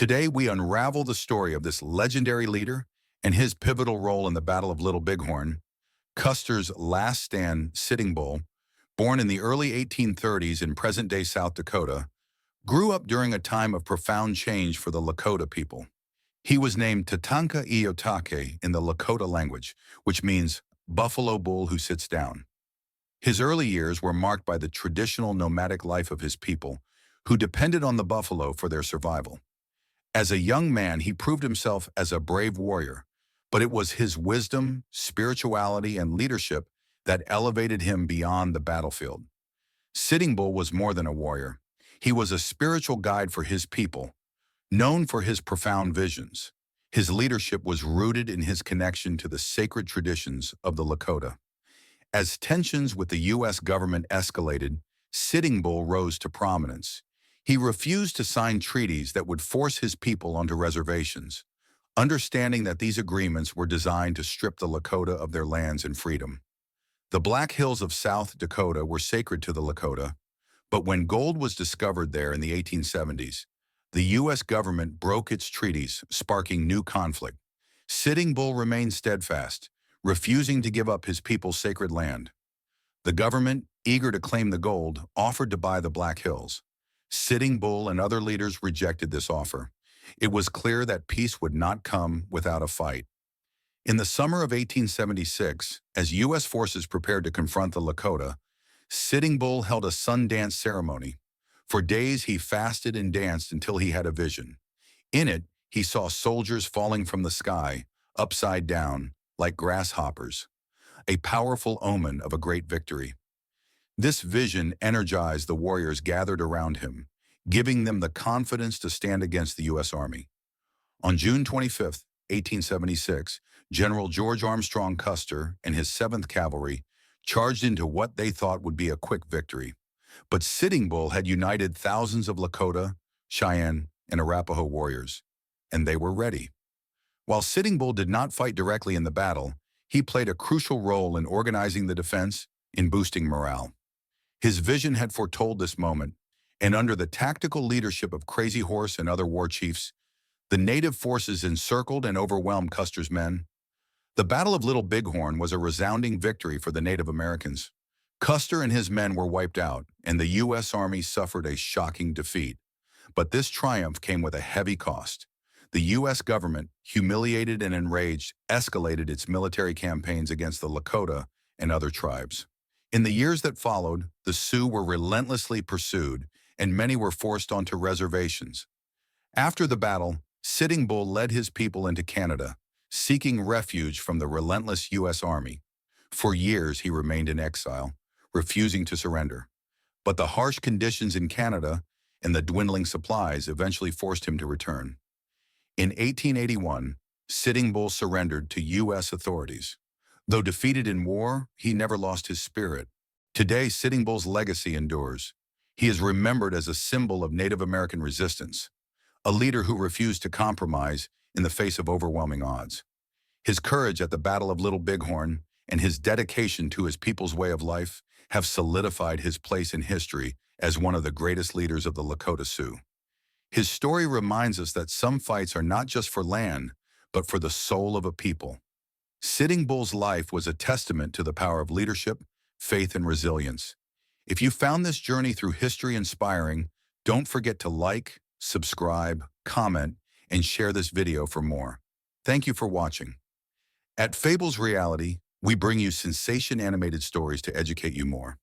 Today, we unravel the story of this legendary leader and his pivotal role in the Battle of Little Bighorn, Custer's last stand, Sitting Bull, born in the early 1830s in present-day South Dakota, grew up during a time of profound change for the Lakota people. He was named Tatanka Iyotake in the Lakota language, which means buffalo bull who sits down. His early years were marked by the traditional nomadic life of his people, who depended on the buffalo for their survival. As a young man, he proved himself as a brave warrior, but it was his wisdom, spirituality, and leadership that elevated him beyond the battlefield. Sitting Bull was more than a warrior. He was a spiritual guide for his people, known for his profound visions. His leadership was rooted in his connection to the sacred traditions of the Lakota. As tensions with the U.S. government escalated, Sitting Bull rose to prominence. He refused to sign treaties that would force his people onto reservations, understanding that these agreements were designed to strip the Lakota of their lands and freedom. The Black Hills of South Dakota were sacred to the Lakota, but when gold was discovered there in the 1870s, the U.S. government broke its treaties, sparking new conflict. Sitting Bull remained steadfast, refusing to give up his people's sacred land. The government, eager to claim the gold, offered to buy the Black Hills. Sitting Bull and other leaders rejected this offer. It was clear that peace would not come without a fight. In the summer of 1876, as U.S. forces prepared to confront the Lakota, Sitting Bull held a sun dance ceremony. For days he fasted and danced until he had a vision. In it, he saw soldiers falling from the sky, upside down, like grasshoppers, a powerful omen of a great victory. This vision energized the warriors gathered around him, giving them the confidence to stand against the U.S. Army. On June 25, 1876, General George Armstrong Custer and his 7th Cavalry charged into what they thought would be a quick victory. But Sitting Bull had united thousands of Lakota, Cheyenne, and Arapaho warriors, and they were ready. While Sitting Bull did not fight directly in the battle, he played a crucial role in organizing the defense and boosting morale. His vision had foretold this moment, and under the tactical leadership of Crazy Horse and other war chiefs, the native forces encircled and overwhelmed Custer's men. The Battle of Little Bighorn was a resounding victory for the Native Americans. Custer and his men were wiped out, and the U.S. Army suffered a shocking defeat. But this triumph came with a heavy cost. The U.S. government, humiliated and enraged, escalated its military campaigns against the Lakota and other tribes. In the years that followed, the Sioux were relentlessly pursued, and many were forced onto reservations. After the battle, Sitting Bull led his people into Canada, seeking refuge from the relentless U.S. Army. For years, he remained in exile, refusing to surrender. But the harsh conditions in Canada and the dwindling supplies eventually forced him to return. In 1881, Sitting Bull surrendered to U.S. authorities. Though defeated in war, he never lost his spirit. Today, Sitting Bull's legacy endures. He is remembered as a symbol of Native American resistance, a leader who refused to compromise in the face of overwhelming odds. His courage at the Battle of Little Bighorn and his dedication to his people's way of life have solidified his place in history as one of the greatest leaders of the Lakota Sioux. His story reminds us that some fights are not just for land, but for the soul of a people. Sitting Bull's life was a testament to the power of leadership, faith, and resilience. If you found this journey through history inspiring, don't forget to like, subscribe, comment, and share this video for more. Thank you for watching. At Fables Reality, we bring you sensation animated stories to educate you more.